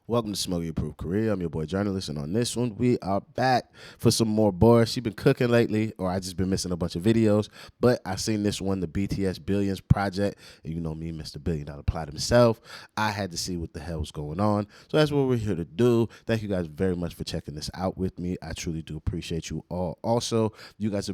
Welcome to Smokey Approved Career. I'm your boy Jurnalist, and on this one, we are back for some more bars. She been cooking lately, or I just been missing a bunch of videos, but I seen this one, the BTS Billions Project, and you know me, Mr. Billion Dollar Plot himself. I had to see what the hell's going on, so that's what we're here to do. Thank you guys very much for checking this out with me. I truly do appreciate you all. Also, you guys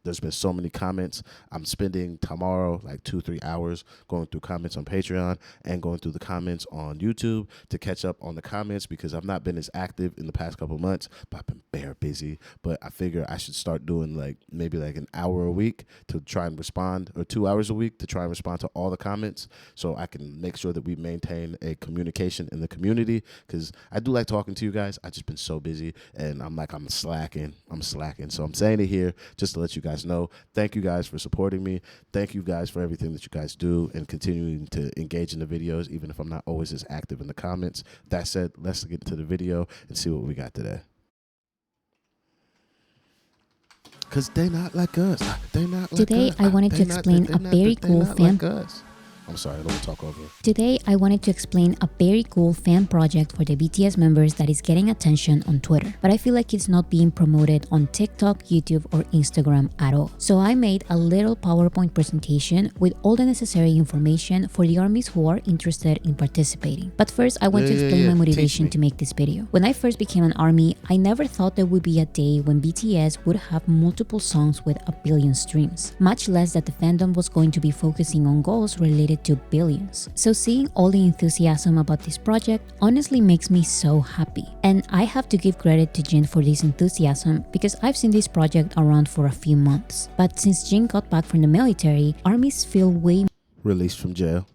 there's been so many comments. I'm spending tomorrow like 2-3 hours going through comments on Patreon and going through the comments on YouTube to catch up on the comments because I've not been as active in the past couple months, but I've been bare busy. But I figure I should start doing maybe an hour a week to try and respond, or 2 hours a week to try and respond to all the comments, so I can make sure that we maintain a communication in the community, because I do like talking to you guys. I've just been so busy and I'm slacking. So I'm saying it here just to let you guys know. Thank you guys for supporting me. Thank you guys for everything that you guys do and continuing to engage in the videos, even if I'm not always as active in the comments. That said, let's get into the video and see what we got today. Cause they not like us. They not like Today, us. I wanted to explain a very cool fan. I'm sorry, I don't want to talk over. Today, I wanted to explain a very cool fan project for the BTS members that is getting attention on Twitter, but I feel like it's not being promoted on TikTok, YouTube, or Instagram at all. So I made a little PowerPoint presentation with all the necessary information for the armies who are interested in participating. But first, I want to explain my motivation to make this video. When I first became an army, I never thought there would be a day when BTS would have multiple songs with a billion streams, much less that the fandom was going to be focusing on goals related to billions. So seeing all the enthusiasm about this project honestly makes me so happy. And I have to give credit to Jin for this enthusiasm because I've seen this project around for a few months. But since Jin got back from the military, armies feel way Released from jail.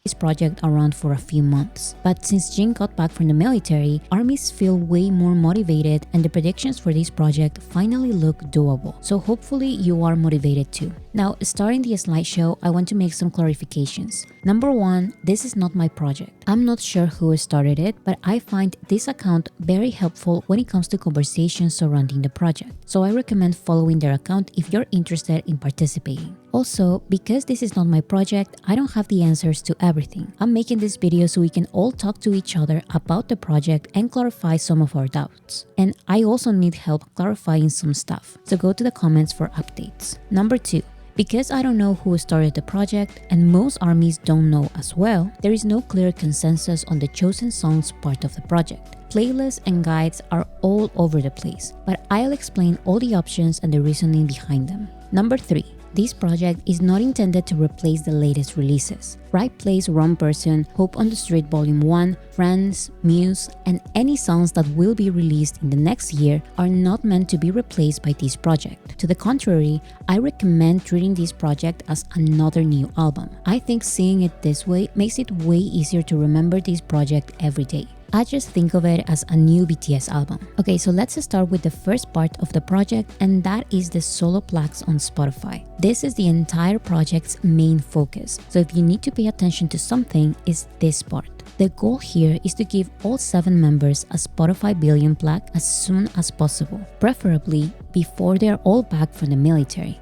This project around for a few months. But since Jin got back from the military, armies feel way more motivated and the predictions for this project finally look doable. So hopefully you are motivated too. Now, starting the slideshow, I want to make some clarifications. Number one, this is not my project. I'm not sure who started it, but I find this account very helpful when it comes to conversations surrounding the project. So I recommend following their account if you're interested in participating. Also, because this is not my project, I don't have the answers to everything. I'm making this video so we can all talk to each other about the project and clarify some of our doubts. And I also need help clarifying some stuff, so go to the comments for updates. Number two, because I don't know who started the project and most armies don't know as well, there is no clear consensus on the chosen songs part of the project. Playlists and guides are all over the place, but I'll explain all the options and the reasoning behind them. Number three, this project is not intended to replace the latest releases. Right Place, Wrong Person, Hope on the Street Volume 1, Friends, Muse, and any songs that will be released in the next year are not meant to be replaced by this project. To the contrary, I recommend treating this project as another new album. I think seeing it this way makes it way easier to remember this project every day. I just think of it as a new BTS album. Okay, so let's start with the first part of the project, and that is the solo plaques on Spotify. This is the entire project's main focus, so if you need to pay attention to something, it's this part. The goal here is to give all 7 members a Spotify Billion plaque as soon as possible, preferably before they're all back from the military.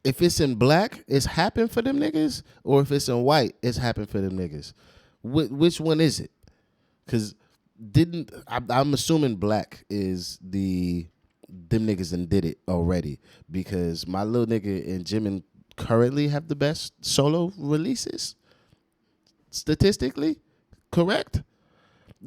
If it's in black, it's happened for them niggas, or if it's in white, it's happened for them niggas. Which one is it? Because I'm assuming black is them niggas and did it already, because my little nigga and Jimin currently have the best solo releases, statistically correct,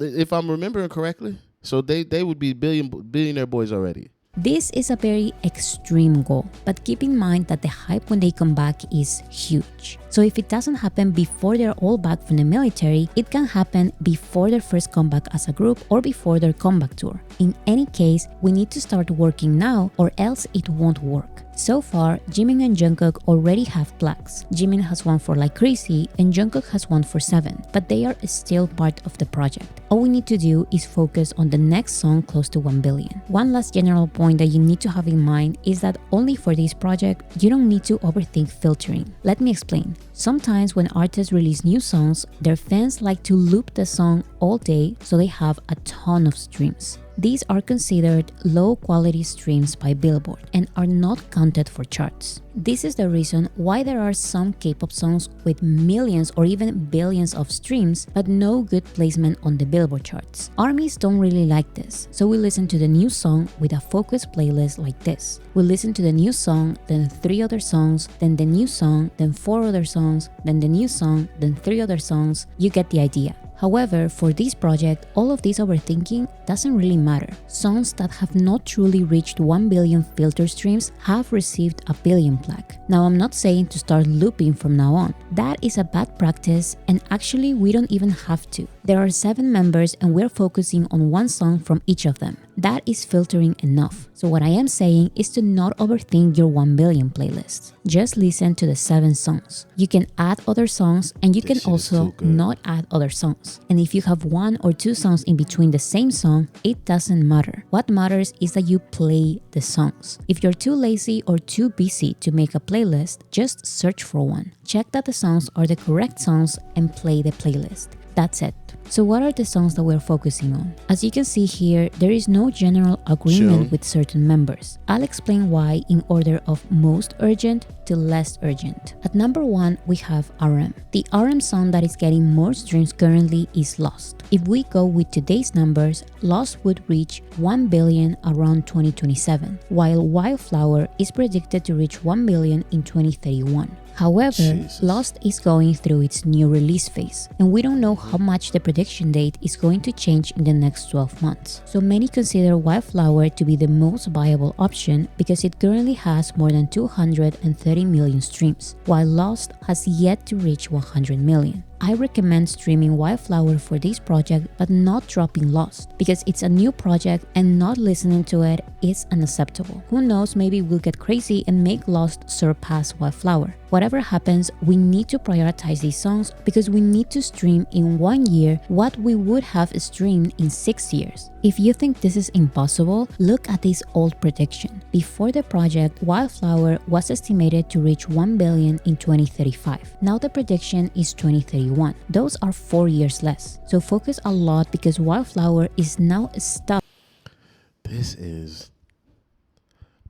if I'm remembering correctly. So they would be billionaire boys already. This is a very extreme goal, but keep in mind that the hype when they come back is huge. So if it doesn't happen before they're all back from the military, it can happen before their first comeback as a group or before their comeback tour. In any case, we need to start working now or else it won't work. So far, Jimin and Jungkook already have plaques. Jimin has one for Like Crazy and Jungkook has one for 7, but they are still part of the project. All we need to do is focus on the next song close to 1 billion. One last general point that you need to have in mind is that only for this project, you don't need to overthink filtering. Let me explain. Sometimes when artists release new songs, their fans like to loop the song all day so they have a ton of streams. These are considered low quality streams by Billboard and are not counted for charts. This is the reason why there are some K-pop songs with millions or even billions of streams but no good placement on the Billboard charts. ARMYs don't really like this, so we listen to the new song with a focused playlist like this. We listen to the new song, then 3 other songs, then the new song, then 4 other songs, then the new song, then 3 other songs. You get the idea. However, for this project, all of this overthinking doesn't really matter. Songs that have not truly reached 1 billion filter streams have received a billion plaque. Now, I'm not saying to start looping from now on. That is a bad practice, and actually we don't even have to. There are 7 members and we're focusing on one song from each of them. That is filtering enough. So what I am saying is to not overthink your 1 billion playlist. Just listen to the 7 songs. You can add other songs and you can also not add other songs. And if you have 1 or 2 songs in between the same song, it doesn't matter. What matters is that you play the songs. If you're too lazy or too busy to make a playlist, just search for one. Check that the songs are the correct songs and play the playlist. That's it. So what are the songs that we're focusing on? As you can see here, there is no general agreement with certain members. I'll explain why in order of most urgent to less urgent. At number 1, we have RM. The RM song that is getting more streams currently is Lost. If we go with today's numbers, Lost would reach 1 billion around 2027, while Wildflower is predicted to reach 1 billion in 2031. However, Lost is going through its new release phase, and we don't know how much the prediction date is going to change in the next 12 months. So many consider Wildflower to be the most viable option because it currently has more than 230 million streams, while Lost has yet to reach 100 million. I recommend streaming Wildflower for this project but not dropping Lost because it's a new project and not listening to it is unacceptable. Who knows, maybe we'll get crazy and make Lost surpass Wildflower. Whatever happens, we need to prioritize these songs because we need to stream in 1 year what we would have streamed in 6 years. If you think this is impossible, look at this old prediction. Before the project, Wildflower was estimated to reach 1 billion in 2035. Now the prediction is 2031. Those are 4 years less. So focus a lot because Wildflower is now stuck.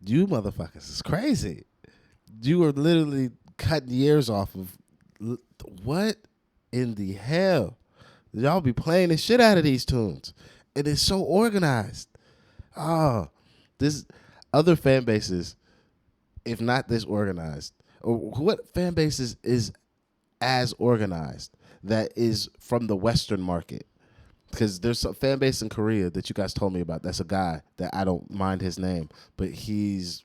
You motherfuckers is crazy. You are literally cutting years off of what in the hell? Y'all be playing the shit out of these tunes. It is so organized. This other fan bases, if not this organized, or what fan bases is as organized that is from the Western market? Because there's a fan base in Korea that you guys told me about. That's a guy that I don't mind his name, but he's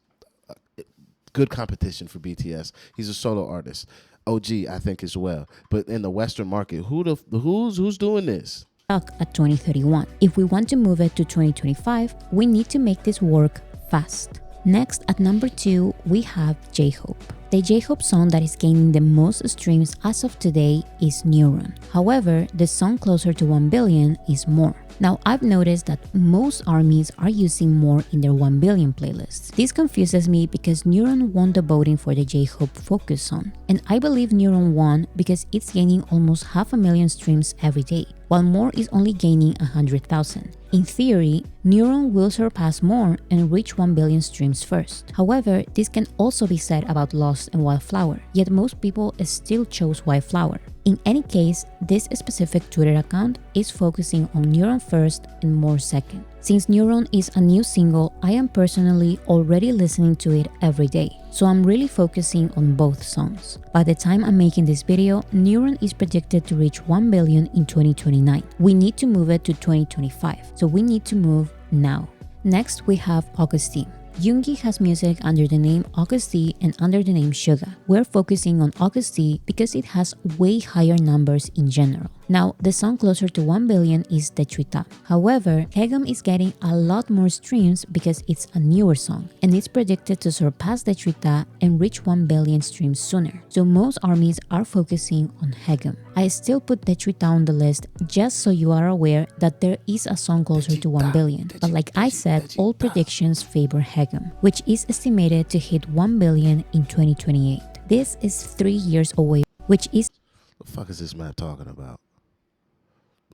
good competition for BTS. He's a solo artist. OG, I think, as well. But in the Western market, who's doing this? Stuck at 2031. If we want to move it to 2025, we need to make this work fast. Next, at number 2, we have J-Hope. The J-Hope song that is gaining the most streams as of today is Neuron. However, the song closer to 1 billion is More. Now, I've noticed that most ARMYs are using More in their 1 billion playlists. This confuses me because Neuron won the voting for the J-Hope Focus song. And I believe Neuron won because it's gaining almost 500,000 streams every day, while More is only gaining 100,000. In theory, Neuron will surpass More and reach 1 billion streams first. However, this can also be said about Lost and Wildflower, yet most people still chose Wildflower. In any case, this specific Twitter account is focusing on Neuron first and More second. Since Neuron is a new single, I am personally already listening to it every day, so I'm really focusing on both songs. By the time I'm making this video, Neuron is predicted to reach 1 billion in 2029. We need to move it to 2025, so we need to move now. Next, we have Augustine. Yoongi has music under the name August D and under the name Suga. We're focusing on August D because it has way higher numbers in general. Now, the song closer to 1 billion is Dechuita. However, Hegum is getting a lot more streams because it's a newer song, and it's predicted to surpass Dechuita and reach 1 billion streams sooner. So most ARMYs are focusing on Hegum. I still put Dechuita on the list just so you are aware that there is a song closer to 1 billion. But like I said, all predictions favor Hegum, which is estimated to hit 1 billion in 2028. This is 3 years away, which is... What the fuck is this man talking about?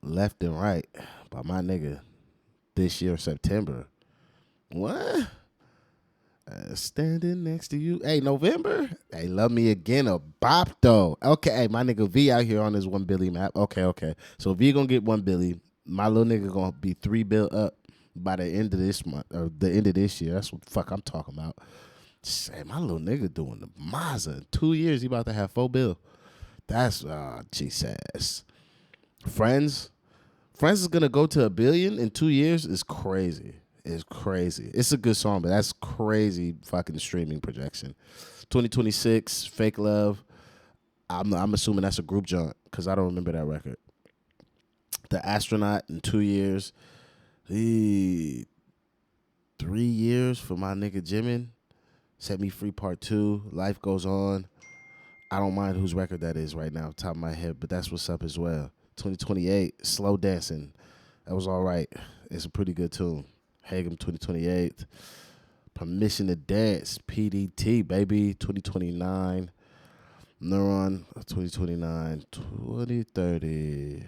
Left and right by my nigga this year, September. What? Standing next to you. Hey, November. Hey, Love Me Again, a bop though. Okay, hey, my nigga V out here on his 1 Billy map. Okay. So V gonna get 1 Billy. My little nigga gonna be 3 bill up by the end of this month or the end of this year. That's what the fuck I'm talking about. Say, my little nigga doing the Mazda. In 2 years, he about to have 4 bill. That's Jesus. Friends is gonna go to 1 billion in 2 years. Is crazy. It's crazy. It's a good song, but that's crazy fucking streaming projection. 2026, Fake Love. I'm assuming that's a group joint because I don't remember that record. The Astronaut in 2 years. 3 years for my nigga Jimin. Set Me Free Part 2. Life Goes On. I don't mind whose record that is right now, top of my head, but that's what's up as well. 2028, Slow Dancing. That was all right. It's a pretty good tune. Hagem 2028. Permission to Dance, PDT, baby, 2029. Neuron, 2029, 2030.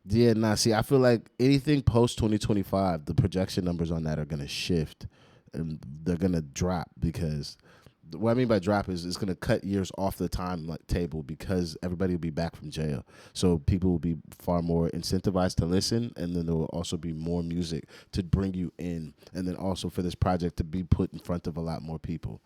Yeah, nah, see, I feel like anything post 2025, the projection numbers on that are going to shift and they're going to drop because what I mean by drop is it's going to cut years off the time table because everybody will be back from jail. So people will be far more incentivized to listen, and then there will also be more music to bring you in, and then also for this project to be put in front of a lot more people.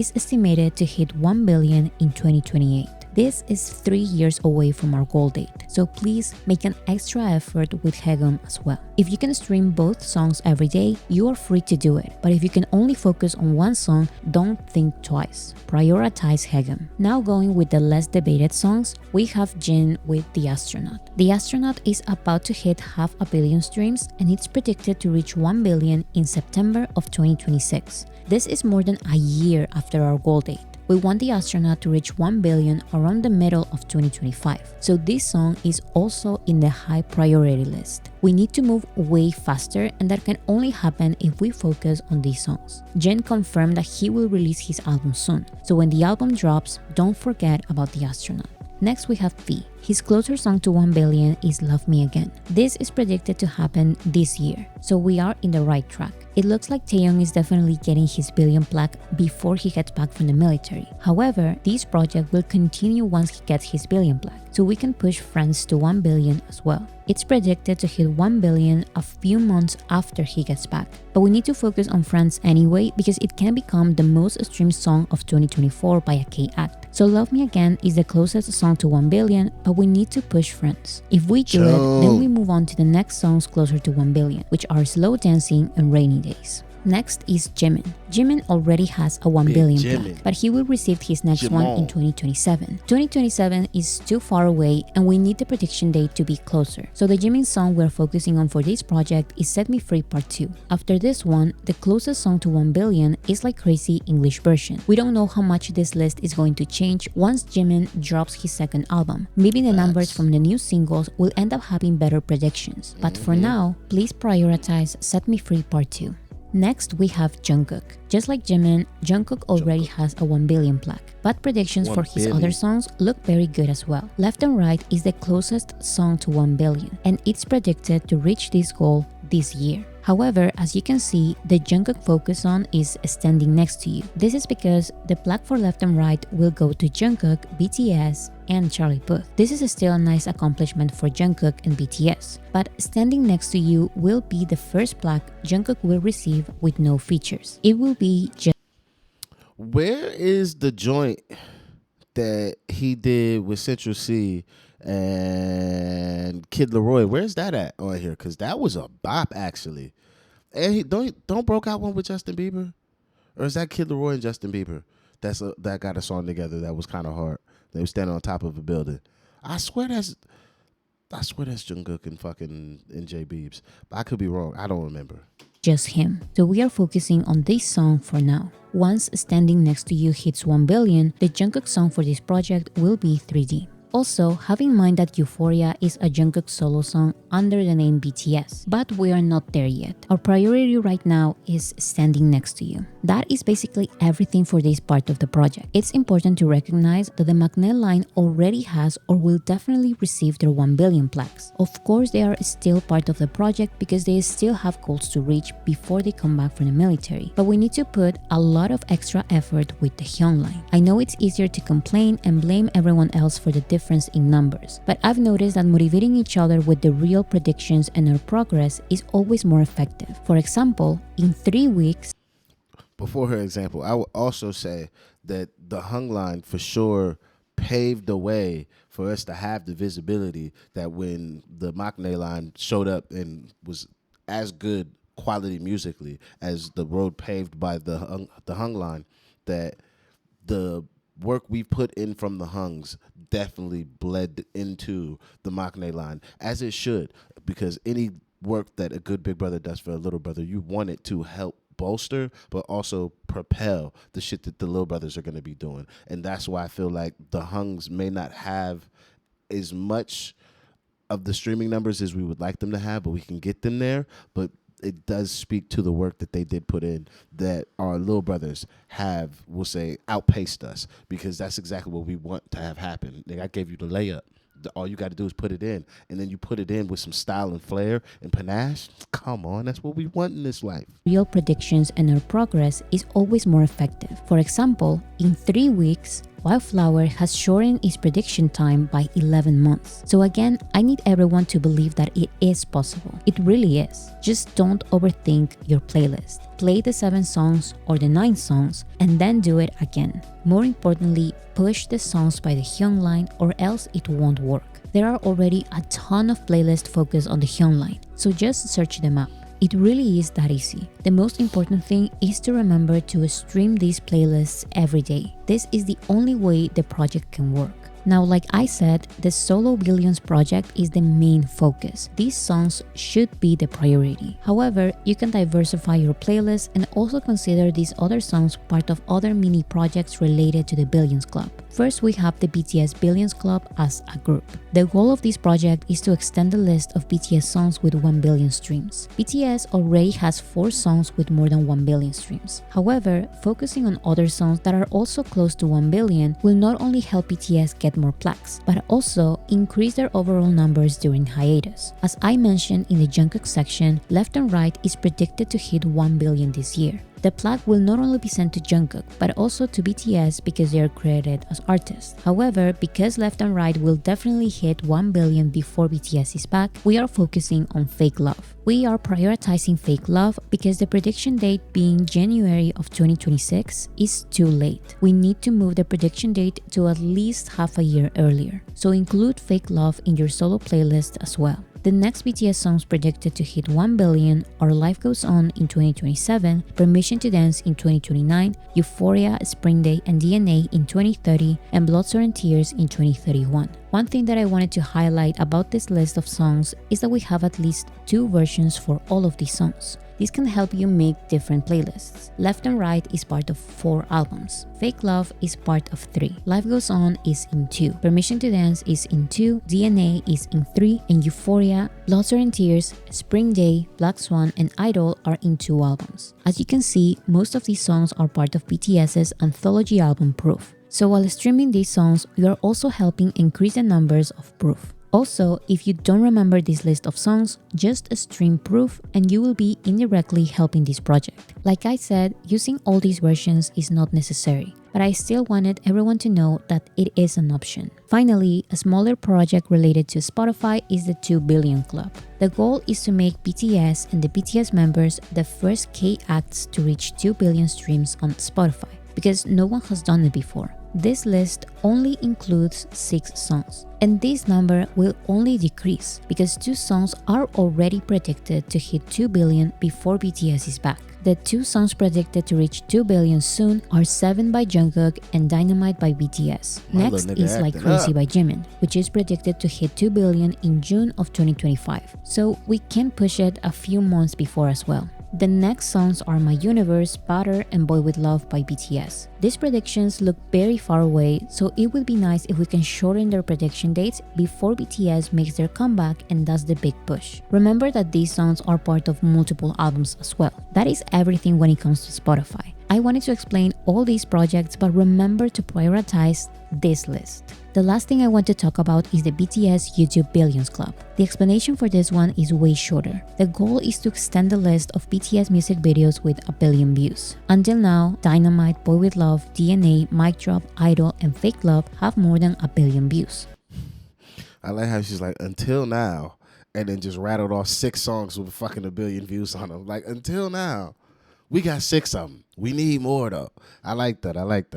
Is estimated to hit 1 billion in 2028. This is 3 years away from our goal date, so please make an extra effort with Hagem as well. If you can stream both songs every day, you are free to do it, but if you can only focus on one song, don't think twice. Prioritize Hagem. Now going with the less debated songs, we have Jin with The Astronaut. The Astronaut is about to hit 500 million streams and it's predicted to reach 1 billion in September of 2026. This is more than a year after our goal date. We want The Astronaut to reach 1 billion around the middle of 2025. So this song is also in the high priority list. We need to move way faster, and that can only happen if we focus on these songs. Jin confirmed that he will release his album soon. So when the album drops, don't forget about The Astronaut. Next we have V. His closer song to 1 billion is Love Me Again. This is predicted to happen this year, so we are in the right track. It looks like Taeyong is definitely getting his billion plaque before he gets back from the military. However, this project will continue once he gets his billion plaque, so we can push Friends to 1 billion as well. It's predicted to hit 1 billion a few months after he gets back. But we need to focus on Friends anyway because it can become the most streamed song of 2024 by a K-act. So Love Me Again is the closest song to 1 billion, but we need to push Friends. If we do it, then we move on to the next songs closer to 1 billion, which are Slow Dancing and Rainy Days. Next is Jimin. Jimin already has a 1 billion plaque, but he will receive his next one in 2027. 2027 is too far away and we need the prediction date to be closer. So the Jimin song we're focusing on for this project is Set Me Free Part 2. After this one, the closest song to 1 billion is Like Crazy English version. We don't know how much this list is going to change once Jimin drops his second album. Maybe the numbers from the new singles will end up having better predictions. But for now, please prioritize Set Me Free Part 2. Next, we have Jungkook. Just like Jimin, Jungkook already has a 1 billion plaque, but predictions for his other songs look very good as well. Left and Right is the closest song to 1 billion, and it's predicted to reach this goal this year. However, as you can see, the Jungkook focus on is Standing Next to You. This is because the plaque for Left and Right will go to Jungkook, BTS, and Charlie Puth. This is still a nice accomplishment for Jungkook and BTS, but Standing Next to You will be the first plaque Jungkook will receive with no features. It will be just... Where is the joint that he did with Central C and Kid Leroy? Where's that at on here? Because that was a bop, actually. And he don't broke out one with Justin Bieber? Or is that Kid Leroy and Justin Bieber? That got a song together that was kind of hard. They were standing on top of a building. I swear that's Jungkook and fucking NJ Biebs. But I could be wrong. I don't remember. Just him. So we are focusing on this song for now. Once Standing Next to You hits 1 billion, the Jungkook song for this project will be 3D. Also, have in mind that Euphoria is a Jungkook solo song under the name BTS, but we are not there yet. Our priority right now is Standing Next to You. That is basically everything for this part of the project. It's important to recognize that the McNair line already has or will definitely receive their 1 billion plaques. Of course, they are still part of the project because they still have goals to reach before they come back from the military, but we need to put a lot of extra effort with the Hyung line. I know it's easier to complain and blame everyone else for the difference in numbers, but I've noticed that motivating each other with the real predictions and our progress is always more effective. For example, in 3 weeks, Before her example, I would also say that the hung line for sure paved the way for us to have the visibility that when the Maknae line showed up and was as good quality musically as the road paved by the hung line, that the work we put in from the hungs definitely bled into the Maknae line, as it should, because any work that a good big brother does for a little brother, you want it to help bolster but also propel the shit that the little brothers are going to be doing. And that's why I feel like the hungs may not have as much of the streaming numbers as we would like them to have, but we can get them there. But it does speak to the work that they did put in, that our little brothers have, we'll say, outpaced us, because that's exactly what we want to have happen. Like, I gave you the layup. All you got to do is put it in, and then you put it in with some style and flair and panache. Come on, that's what we want in this life. real predictions and our progress is always more effective. For example, in 3 weeks, Wildflower has shortened its prediction time by 11 months. So again, I need everyone to believe that it is possible. It really is. Just don't overthink your playlist. Play the 7 songs or the 9 songs and then do it again. More importantly, push the songs by the Hyung line or else it won't work. There are already a ton of playlists focused on the Hyung line, so just search them up. It really is that easy. The most important thing is to remember to stream these playlists every day. This is the only way the project can work. Now, like I said, the Solo Billions project is the main focus. These songs should be the priority. However, you can diversify your playlist and also consider these other songs part of other mini projects related to the Billions Club. First, we have the BTS Billions Club as a group. The goal of this project is to extend the list of BTS songs with 1 billion streams. BTS already has 4 songs with more than 1 billion streams. However, focusing on other songs that are also close to 1 billion will not only help BTS get more plaques, but also increase their overall numbers during hiatus. As I mentioned in the Jungkook section, Left and Right is predicted to hit 1 billion this year. The plaque will not only be sent to Jungkook, but also to BTS because they are credited as artists. However, because Left and Right will definitely hit 1 billion before BTS is back, we are focusing on Fake Love. We are prioritizing Fake Love because the prediction date being January of 2026 is too late. We need to move the prediction date to at least half a year earlier. So include Fake Love in your solo playlist as well. The next BTS songs predicted to hit 1 billion are Life Goes On in 2027, Permission to Dance in 2029, Euphoria, Spring Day, and DNA in 2030, and Blood, Sweat, and Tears in 2031. One thing that I wanted to highlight about this list of songs is that we have at least 2 versions for all of these songs. This can help you make different playlists. Left and Right is part of 4 albums. Fake Love is part of 3. Life Goes On is in 2. Permission to Dance is in 2. DNA is in 3. And Euphoria, Blood, Sweat, and Tears, Spring Day, Black Swan, and Idol are in 2 albums. As you can see, most of these songs are part of BTS's anthology album Proof. So while streaming these songs, you are also helping increase the numbers of Proof. Also, if you don't remember this list of songs, just stream Proof and you will be indirectly helping this project. Like I said, using all these versions is not necessary, but I still wanted everyone to know that it is an option. Finally, a smaller project related to Spotify is the 2 Billion Club. The goal is to make BTS and the BTS members the first K-acts to reach 2 billion streams on Spotify, because no one has done it before. This list only includes 6 songs, and this number will only decrease because 2 songs are already predicted to hit 2 billion before BTS is back. The 2 songs predicted to reach 2 billion soon are 7 by Jungkook and Dynamite by BTS. Next is Like Crazy by Jimin, which is predicted to hit 2 billion in June of 2025, so we can push it a few months before as well. The next songs are My Universe, Butter, and Boy With Love by BTS. These predictions look very far away, so it would be nice if we can shorten their prediction dates before BTS makes their comeback and does the big push. Remember that these songs are part of multiple albums as well. That is everything when it comes to Spotify. I wanted to explain all these projects, but remember to prioritize this list. The last thing I want to talk about is the BTS YouTube Billions Club. The explanation for this one is way shorter. The goal is to extend the list of BTS music videos with a billion views. Until now, Dynamite, Boy With Love, DNA, Mic Drop, Idol, and Fake Love have more than a billion views. I like how she's like, until now, and then just rattled off 6 songs with fucking a billion views on them. Like, until now. We got 6 of them. We need more though. I like that.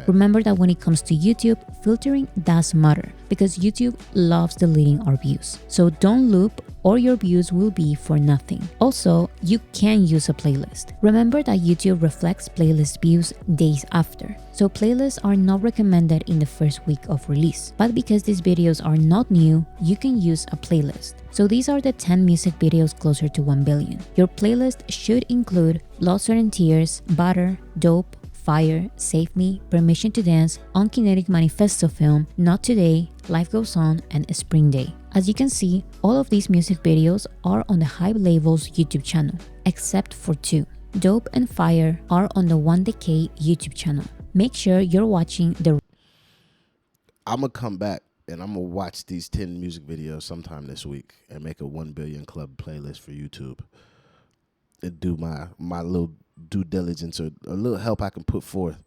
Remember that when it comes to YouTube, filtering does matter because YouTube loves deleting our views. So don't loop or your views will be for nothing. Also, you can use a playlist. Remember that YouTube reflects playlist views days after. So playlists are not recommended in the first week of release. But because these videos are not new, you can use a playlist. So these are the 10 music videos closer to 1 billion. Your playlist should include Blood, Sweat and Tears, Butter, Dope, Fire, Save Me, Permission to Dance, Unkinetic Manifesto Film, Not Today, Life Goes On, and Spring Day. As you can see, all of these music videos are on the Hype Label's YouTube channel, except for 2. Dope and Fire are on the 1DK YouTube channel. Make sure you're watching the... I'm going to come back and I'm going to watch these 10 music videos sometime this week and make a 1 billion club playlist for YouTube. And do my little due diligence or a little help I can put forth.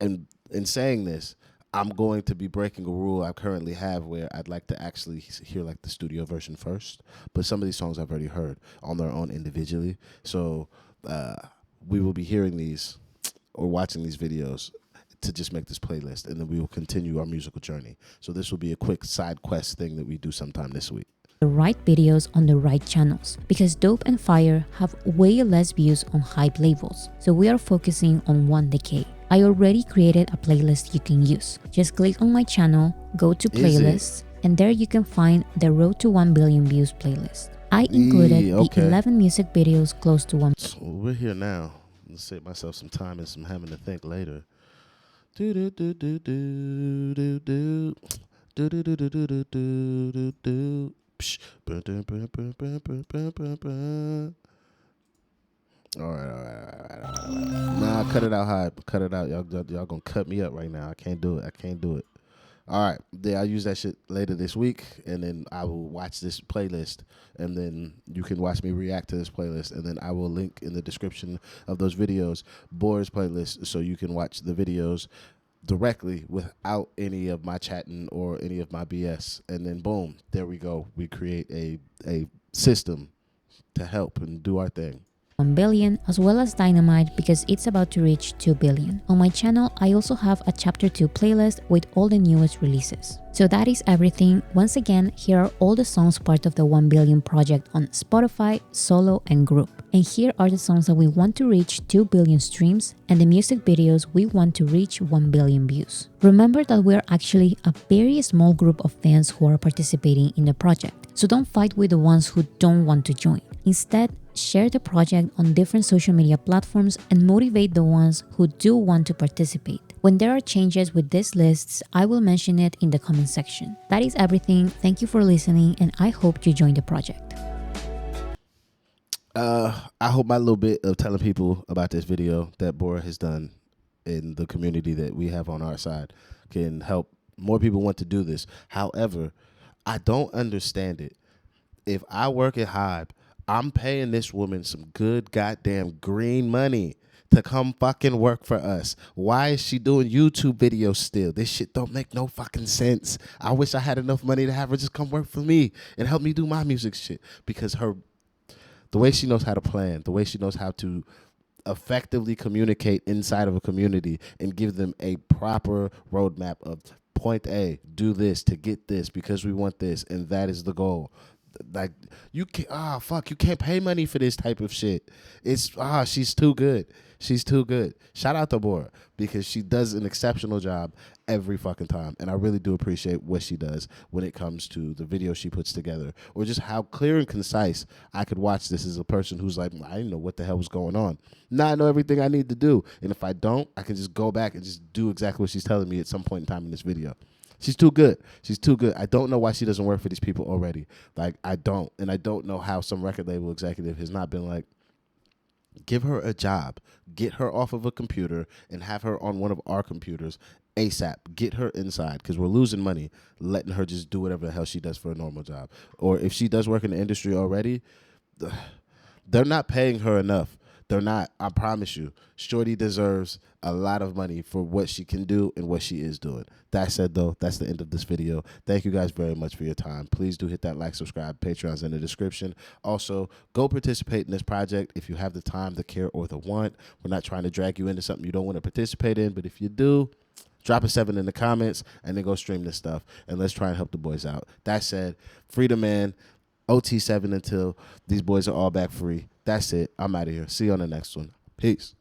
And in saying this, I'm going to be breaking a rule I currently have where I'd like to actually hear like the studio version first. But some of these songs I've already heard on their own individually. So we will be hearing these or watching these videos to just make this playlist. And then we will continue our musical journey. So this will be a quick side quest thing that we do sometime this week. The right videos on the right channels because Dope and Fire have way less views on Hype Labels. So we are focusing on 1DK. I already created a playlist you can use. Just click on my channel, go to playlists, and there you can find the Road to 1 billion views playlist. I included the 11 music videos close to 1. So we're here now. Let's save myself some time and some having to think later. Do do do do do do do do do do do do do do do. All right. Nah, cut it out, Hype. Cut it out. Y'all gonna cut me up right now. I can't do it. All right. Yeah, I'll use that shit later this week, and then I will watch this playlist, and then you can watch me react to this playlist, and then I will link in the description of those videos Boar's playlist, so you can watch the videos directly without any of my chatting or any of my BS. And then boom, there we go. We create a system to help and do our thing. 1 billion as well as Dynamite because it's about to reach 2 billion. On my channel, I also have a chapter 2 playlist with all the newest releases. So that is everything. Once again, here are all the songs part of the 1 billion project on Spotify, solo, and group. And here are the songs that we want to reach 2 billion streams and the music videos we want to reach 1 billion views. Remember that we're actually a very small group of fans who are participating in the project. So don't fight with the ones who don't want to join. Instead, share the project on different social media platforms and motivate the ones who do want to participate. When there are changes with these lists, I will mention it in the comment section. That is everything. Thank you for listening, and I hope you join the project. I hope my little bit of telling people about this video that Bora has done in the community that we have on our side can help more people want to do this. However, I don't understand it. If I work at Hybe, I'm paying this woman some good goddamn green money to come fucking work for us. Why is she doing YouTube videos still? This shit don't make no fucking sense. I wish I had enough money to have her just come work for me and help me do my music shit. Because the way she knows how to plan, the way she knows how to effectively communicate inside of a community and give them a proper roadmap of point A, do this to get this because we want this, and that is the goal. Like you can't. Fuck, you can't pay money for this type of shit. It's she's too good. She's too good. Shout out to Bora because she does an exceptional job every fucking time, and I really do appreciate what she does when it comes to the video she puts together, or just how clear and concise I could watch this as a person who's like, I didn't know what the hell was going on. Now I know everything I need to do, and if I don't, I can just go back and just do exactly what she's telling me at some point in time in this video. She's too good. She's too good. I don't know why she doesn't work for these people already. Like, I don't. And I don't know how some record label executive has not been like, give her a job. Get her off of a computer and have her on one of our computers ASAP. Get her inside because we're losing money letting her just do whatever the hell she does for a normal job. Or if she does work in the industry already, they're not paying her enough. They're not. I promise you. Shorty deserves a lot of money for what she can do and what she is doing. That said, though, that's the end of this video. Thank you guys very much for your time. Please do hit that like, subscribe. Patreon's in the description. Also, go participate in this project if you have the time, the care, or the want. We're not trying to drag you into something you don't want to participate in, but if you do, drop a 7 in the comments and then go stream this stuff. And let's try and help the boys out. That said, free the man. OT7 until these boys are all back free. That's it. I'm out of here. See you on the next one. Peace.